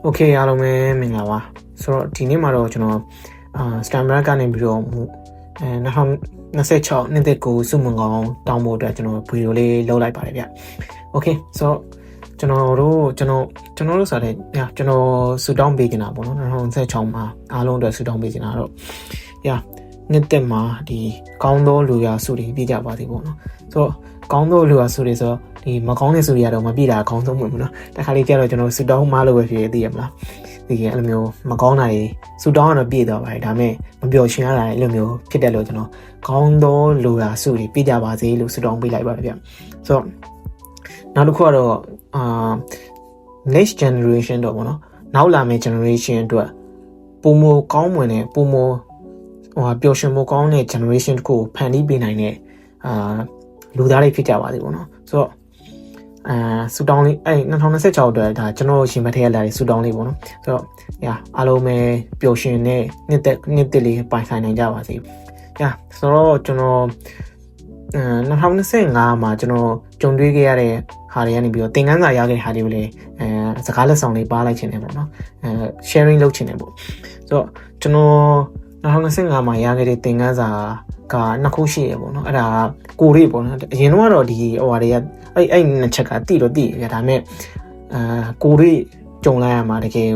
โอเคအားလုံးပဲမင်္ဂလာပါဆိုတော့ဒီနေ့မှာတော့ကျွန်တော်Stammer ကနေပြီးတော့2026နှစ်သက်ကိုစုမငောင်းတောင်းဖို့အတွက်ကျွန်တော်ဗီဒီယိုလေးလုပ်လိုက်ပါတယ်ဗျโอเคဆိုတော့ကျွန်တော်တို့ဆိုတဲ့ကျွန်တော်ဆူတောင်းပေးနေတာပေါ့နော်2026မှာအားလုံးအတွက်ဆူတောင်းပေးနေတာတော့နှစ်သက်မှာဒီကောင်းသောလူရာစုတွေပြကြပါသေးပေါ့နော်ဆိုတော့ကောင်းသောလူရာစုတွေဆိုဒီမကောင်းတဲ့စုတွေကတော့မပြတာအကောင်းဆုံးပဲပေါ့နော်တခါလေးကျတော့ကျွန်တော်ဆူတောင်းမလို့ပဲဖြစ်သိရမလားဒီကအဲ့လိုမျိုးမကောင်းတာတွေဆူတောင်းကတော့ပြည့်သွားပါတယ်ဒါပေမဲ့မပျော်ရွှင်ရတာအဲ့လိုမျိုးဖြစ်တယ်လို့ကျွန်တော်ကောင်းသောလူရာစုတွေပြကြပါစေလို့ဆူတောင်းပေးလိုက်ပါတယ်ဗျဆိုတော့နောက်တစ်ခုကတော့next generation တော့ပေါ့နော်နောက်လာမယ့် generation အတွက်ပုံမကောင်းမွန်တဲ့ပုံမပျော်ရွှင်မှုကောင်းတဲ့ generation တခုကိုဖန်တီးပေးနိုင်တဲ့လူသားတွေဖြစ်ကြပါသေးပေါ့နော်ဆိုတော့ဆူတောင်းလေး2026အတွက်ဒါကျွန်တော်ရှင်မထည့်ရလာတဲ့ဆူတောင်းလေးပေါ့နော်ဆိုတော့အားလုံးပဲပျော်ရွှင်တဲ့နှစ်သက်လေးပိုင်ဆိုင်နိုင်ကြပါစေဆိုတော့ကျွန်တော်2025မှာကျွန်တော်ကြုံတွေ့ခဲ့ရတဲ့ဟာတွေကနေပြီးတော့သင်ခန်းစာရခဲ့တဲ့ဟာတွေကိုလည်းစကားလက်ဆောင်လေးပါလိုက်ခြင်းတယ်ပေါ့နော်sharing လုပ်ခြင်းတယ်ပေါ့ဆိုတော့ကျွန်တော်2025မှာရခဲ့တဲ့သင်ခန်းစာကနှစ်ခုရှိရပေါ့နော်အဲ့ဒါကိုရိပေါ့နော်အရင်တော့ဒီဟိုဟာတွေကအဲ့နှစ်ချက်ကတိတော့တိရဒါပေမဲ့ကိုရိကြုံလိုက်ရမှာတကယ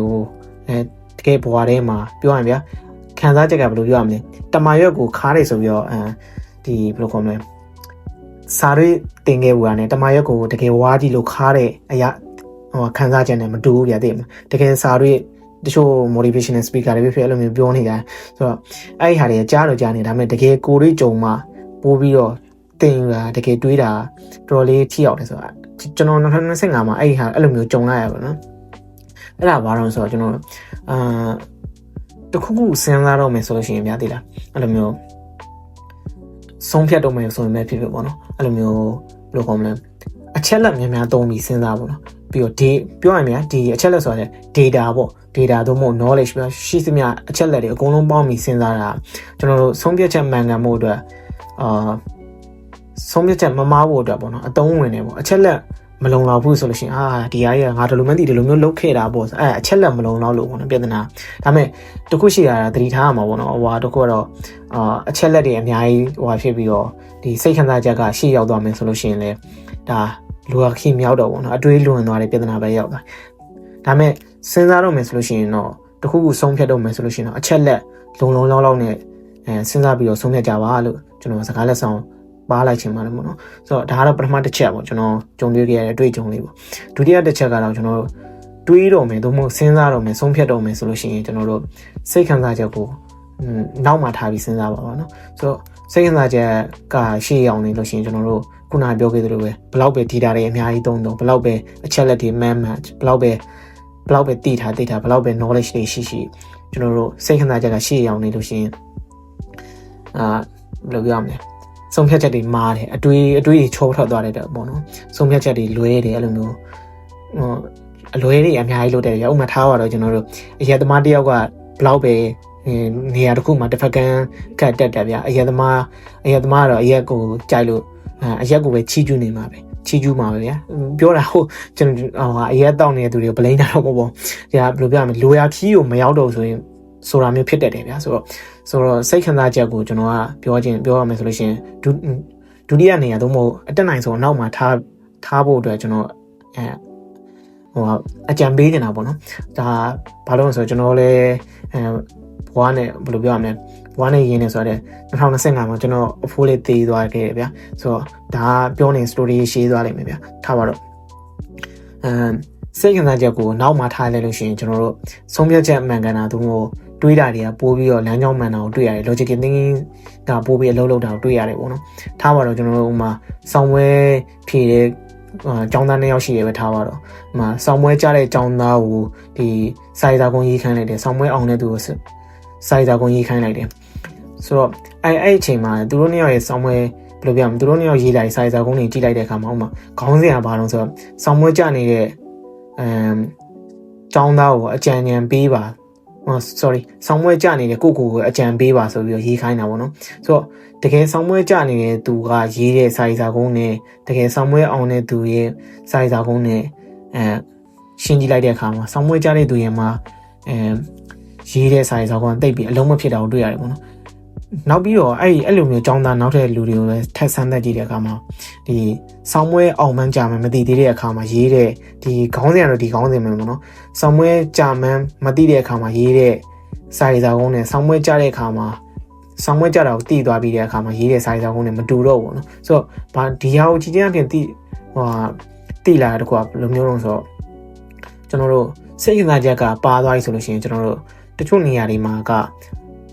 ်ဘဝထဲမှာပြောရရင်ဗျာခံစားချက်ကဘယ်လိုပြောရမလဲတမာရွက်ကိုခါတယ်ဆိုပြီးတော့ဒီဘယ်လိုခေါ်မလဲစာရိတင်ခဲ့ဘူးကနေတမာရွက်ကိုတကယ်ဝါးကြည့်လို့ခါတဲ့အရာခံစားချက်နဲ့မတူဘူးဗျာသိမလားတကယ်စာရိတချို့ motivational speaker တွေဖြစ်အဲ့လိုမျိုးပြောနေတာဆိုတော့အဲ့ဒီဟာတွေကြားတော့ကြားနေဒါပေမဲ့တကယ်ကိုရိကြုံမှပိုးပြီးတော့တင်တာတကယ်တွေးတာတော်တော်လေးထိရောက်တယ်ဆိုတော့ကျွန်တော်2025မှာအဲ့ဒီဟာအဲ့လိုမျိုးကြုံလိုက်ရပါတော့အဲ့ဒါဘာလို့ဆိုတော့ကျွန်တော်တခုခုစဉ်းစားတော့မယ်ဆိုလို့ရှိရင်များသိလားအဲ့လိုမျိုးဆုံးဖြတ်တော့မယ်ဆိုရင်ပဲဖြစ်ဖြစ်ပေါ့နော်အဲ့လိုမျိုးဘယ်လိုခေါ်မလဲအချက်လက်များသုံးပြီးစဉ်းစားပေါ့နော်ပြီးတော့ဒီပြောရရင်ဒီအချက်လက်ဆိုတာ data ပေါ့ data တို့မို့ knowledge ပဲရှိသမျှအချက်လက်တွေအကုန်လုံးပေါင်းပြီးစဉ်းစားတာကျွန်တော်တို့ဆုံးဖြတ်ချက်မှန်ကန်မှုအတွက်ဆုံးဖြတ်ချက်မမှားဖို့အတွက်ပေါ့နော်အသုံးဝင်နေပေါ့အချက်လက်မလုံလောက်ဘူးဆိုလို့ရှိရင်ဒီအားကြီးငါဒီလိုမှန်းဒီလိုမျိုးလုပ်ခဲ့တာပေါ့အချက်လက်မလုံလောက်လို့ပေါ့နော်ပြဿနာဒါပေမဲ့တခုရှိရတာသတိထားရမှာပေါ့နော်တခုကတော့အချက်လက်တွေအများကြီးဖြစ်ပြီးတော့ဒီစိတ်ခံစားချက်ကရှေ့ရောက်သွားမယ်ဆိုလို့ရှိရင်လေဒါလူကခိမြောက်တော့ပေါ့နော်အတွေးလွန်သွားတဲ့ပြဿနာပဲရောက်သွားဒါပေမဲ့စဉ်းစားတော့မယ်ဆိုလို့ရှိရင်တော့တခုခုဆုံးဖြတ်တော့မယ်ဆိုလို့ရှိရင်တော့အချက်လက်လုံလောက်နဲ့စဉ်းစားပြီးတော့ဆုံးဖြတ်ကြပါလို့ကျွန်တော်စကားလက်ဆောင်ပါလိုက်ချင်ပါတယ်ပေါ့နော်ဆိုတော့ဒါကတော့ပထမတစ်ချက်ပေါ့ကျွန်တော်ကြုံတွေ့ခဲ့ရတဲ့အတွေ့အကြုံလေးပေါ့ဒုတိယတစ်ချက်ကတော့ကျွန်တော်တို့တွေးတော့မယ်သို့မဟုတ်စဉ်းစားတော့မယ်ဆုံးဖြတ်တော့မယ်ဆိုလို့ရှိရင်ကျွန်တော်တို့စိတ်ခံစားချက်ကိုနောက်မှထားပြီးစဉ်းစားပါပါနော်ဆိုတော့စိတ်ခံစားချက်ကရှေ့ရောက်နေလို့ရှိရင်ကျွန်တော်တို့ခုနပြောခဲ့သလိုပဲဘလောက်ပဲ data တွေအများကြီးသုံးဘလောက်ပဲအချက်လက်တွေမှန်ဘလောက်ပဲသိထားဘလောက်ပဲ knowledge တွေရှိကျွန်တော်တို့စိတ်ခံစားချက်ကရှေ့ရောက်နေလို့ရှိရင်ဘယ်လိုပြောရမလဲဆုံးဖြတ်ချက်တွေမားတယ်အတွေးချောထွက်သွားတယ်ပေါ့နော်ဆုံးဖြတ်ချက်တွေလွဲတယ်အဲ့လိုမျိုးအလွဲတွေအများကြီးလုပ်တယ်ဥပမာထားပါတော့ကျွန်တော်တို့အရက်သမားတယောက်ကဘလောက်ပဲနေရာတစ်ခုမှာတစ်ဖက်ကန်းကတ်တက်တယ်ဗျအရက်သမားကတော့အရက်ကိုကြိုက်လို့အရက်ကိုပဲချီးကျူးနေမှာပဲချီးကျူးမှာပဲဗျာပြောတာဟုတ်ကျွန်တော်အရက်တောက်နေတဲ့သူတွေကိုဗလိန်းတာတော့ပေါ့ဒါဘယ်လိုပြောရမလဲလိုရာခီးကိုမရောက်တော့ဆိုရင်ဆိုတာမျိုးဖြစ်တတ်တယ်ဗျာဆိုတော့စိတ်ခံစားချက်ကိုကျွန်တော်ကပြောရမယ်ဆိုလို့ရှိရင်ဒုတိယနေရာသို့မဟုတ်အတက်နိုင်ဆုံးနောက်မှာထားဖို့အတွက်ကျွန်တော်အကြံပေးနေတာပေါ့နော်ဒါဘာလို့လဲဆိုတော့ကျွန်တော်လည်းဘွားနဲ့ဘယ်လိုပြောရမလဲဘွားနဲ့ရင်းနေဆိုတော့2025မှာကျွန်တော်အဖိုးလေးတည်သွားခဲ့တယ်ဗျာဆိုတော့ဒါပြောနေ story ရှင်းသွားလိမ့်မယ်ဗျာထားပါတော့စိတ်ခံစားချက်ကိုနောက်မှထားလိုက်လို့ရှိရင်ကျွန်တော်တို့ဆုံးဖြတ်ချက်မှန်ကန်တာသို့မဟုတ်တွေးတာတွေကပိုးပြီးတော့လမ်းကြောင်းမှန်တာကိုတွေ့ရတယ် logical thinking ကပိုးပြီးအလုပ်လုပ်တာကိုတွေ့ရတယ်ပေါ့နော်ထားပါတော့ကျွန်တော်တို့ဥမာဆောင်းဝဲဖြည့်တဲ့ကျောင်းသား2ယောက်ရှိရပဲထားပါတော့ဥမာဆောင်းဝဲကြားတဲ့ကျောင်းသားကိုဒီစာရေးစာကုန်းရေးခိုင်းလိုက်တယ်ဆောင်းဝဲအောင်တဲ့သူကိုစာရေးစာကုန်းရေးခိုင်းလိုက်တယ်ဆိုတော့အဲ့အချိန်မှာသူတို့2ယောက်ရဲ့ဆောင်းဝဲဘယ်လိုပြောမလဲသူတို့2ယောက်ရေးလိုက်စာရေးစာကုန်းတွေကြည့်လိုက်တဲ့အခါမှာဥမာခေါင်းစဉ်ကဘာလို့ဆိုတော့ဆောင်းဝဲကြနေတဲ့ကျောင်းသားကိုအကြံဉာဏ်ပေးပါsorry ဆောင်းမွဲကြနေတဲ့ကိုအကြံပေးပါဆိုပြီးတော့ရေးခိုင်းတာပေါ့နော်ဆိုတော့တကယ်ဆောင်းမွဲကြနေတဲ့သူကရေးတဲ့စာရေးစာကုန်းနဲ့တကယ်ဆောင်းမွဲအောင်တဲ့သူရဲ့စာရေးစာကုန်းနဲ့ ရှင်းကြည့်လိုက်တဲ့အခါမှာဆောင်းမွေးကြတဲ့သူရဲ့မှာရေးတဲ့စာရေးစာကောင်တိတ်ပြီးအလုံးမဖြစ်တာကိုတွေ့ရတယ်ပေါ့နော်နောက်ပြီးတော့အဲ့လိုမျိုးចောင်းသားနောက်ထပ်လူတွေကိုလည်းထပ်ဆန်းသက်ကြည့်တဲ့အခါမှာဒီဆောင်းမွေးအောင်မှန်းကြာမှန်းမသိသေးတဲ့အခါမှာရေးတဲ့ဒီခေါင်းစဉ်ကတော့ဒီခေါင်းစဉ်ပဲပေါ့နော်ဆောင်းမွေးကြာမှန်းမသိတဲ့အခါမှာရေးတဲ့စာရေးစာကောင်နဲ့ဆောင်းမွေးကြတဲ့အခါမှာဆောင်းမွေးကြတာကိုတည်သွားပြီးတဲ့အခါမှာရေးတဲ့စာရေးစာကောင်နဲ့မတူတော့ဘူးပေါ့နော်ဆိုတော့ဒီဟာကိုကြည့်ချင်းအပြင်တိလာတဲ့ကွာဘယ်လိုမျိုးလုံးဆိုတော့ကျွန်တော်တို့စိတ်ကစားချက်ကပါသွားပြီဆိုလို့ရှိရင်ကျွန်တော်တို့တချို့နေရာတွေမှာက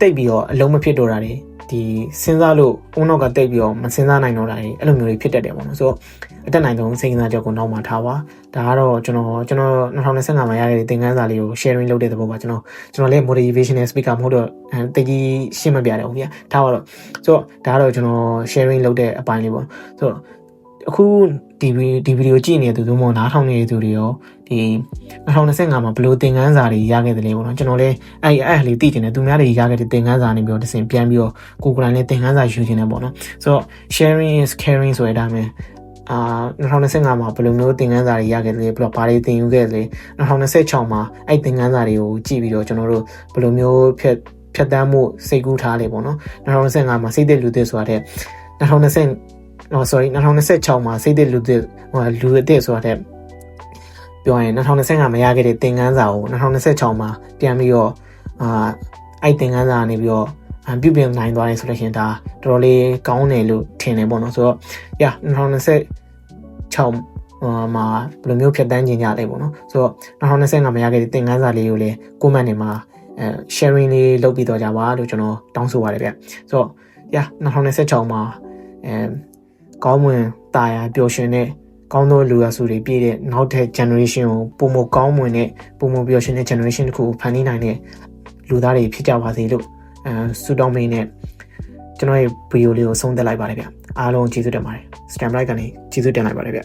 တိတ်ပြီးတော့အလုံးမဖြစ်တော့တာတွေဒီစဉ်းစားလို့ဦးနောက်ကတိတ်ပြီးတော့မစဉ်းစားနိုင်တော့တာတွေအဲ့လိုမျိုးတွေဖြစ်တတ်တယ်ပေါ့နော်ဆိုတော့အတက်နိုင်ဆုံးစိတ်ကစားချက်ကိုနောက်မှထားပါဒါကတော့ကျွန်တော်2025မှာရတဲ့သင်ခန်းစာလေးကို sharing လုပ်တဲ့သဘောပါကျွန်တော်လည်း motivational speaker မဟုတ်တော့တကယ်ရှင်းမပြတယ်ဟုတ်ဗျာထားပါတော့ဆိုတော့ဒါကတော့ကျွန်တော် sharing လုပ်တဲ့အပိုင်းလေးပေါ့ဆိုတော့အခုဒီဗီဒီယိုကြည့်နေတဲ့သူတို့မို့နားထောင်နေတဲ့သူတွေရောဒီ2025မှာဘယ်လိုသင်ခန်းစာတွေရခဲ့တယ်လဲပေါ့နော်ကျွန်တော်လည်းအဲ့လေးသိချင်တယ်သူများတွေရခဲ့တဲ့သင်ခန်းစာနေပြီးတော့တစ်စင်ပြန်ပြီးတော့ကိုယ်ကိုယ်တိုင်လည်းသင်ခန်းစာယူချင်တယ်ပေါ့နော်ဆိုတော့ sharing is caring ဆိုတဲ့အတိုင်းပဲ2025မှာဘယ်လိုမျိုးသင်ခန်းစာတွေရခဲ့တယ်လဲပြီးတော့ဘာတွေသင်ယူခဲ့တယ်လဲ2026မှာအဲ့သင်ခန်းစာတွေကိုကြည့်ပြီးတော့ကျွန်တော်တို့ဘယ်လိုမျိုးဖြတ်တန်းမှုစိတ်ကူးထားလဲပေါ့နော်2025မှာစိတ်သက်လူသက်ဆိုတာတဲ့2026မှာစိတ်သက်လူသက်လူအသက်ဆိုတာတဲ့ပြောရင်2025မှာရခဲ့တဲ့သင်ခန်းစာကို2026မှာပြန်ပြီးတော့အဲ့သင်ခန်းစာကနေပြီးတော့ပြုပြင်နိုင်သွားတယ်ဆိုလို့ရှိရင်ဒါတော်တော်လေးကောင်းတယ်လို့ထင်တယ်ပေါ့နော်ဆိုတော့2026မှာဘယ်လိုမျိုးဖြတ်တန်းကျင်ကြလဲပေါ့နော်ဆိုတော့2025မှာရခဲ့တဲ့သင်ခန်းစာလေးကိုလည်းcomment တွေမှာsharing လေးလုပ်ပြီးတော့ကြပါလို့ကျွန်တော်တောင်းဆိုပါတယ်ဗျဆိုတော့2026မှာကောင်းမွန်တာယာပျော်ရွှင်တဲ့ကောင်းသောလူရစုတွေပြည့်တဲ့နောက်ထပ် generation ကိုပုံမကောင်းမွန်တဲ့ပုံမပျော်ရွှင်တဲ့ generation တစ်ခုကိုဖန်တီးနိုင်တဲ့လူသားတွေဖြစ်ကြပါစေလို့ဆုတောင်းပေးနေကျွန်တော်ရဲ့ဗီဒီယိုလေးကိုဆုံးသက်လိုက်ပါတယ်ဗျအားလုံးကျေးဇူးတင်ပါတယ် Scam Like ကနေကျေးဇူးတင်လိုက်ပါတယ်ဗျ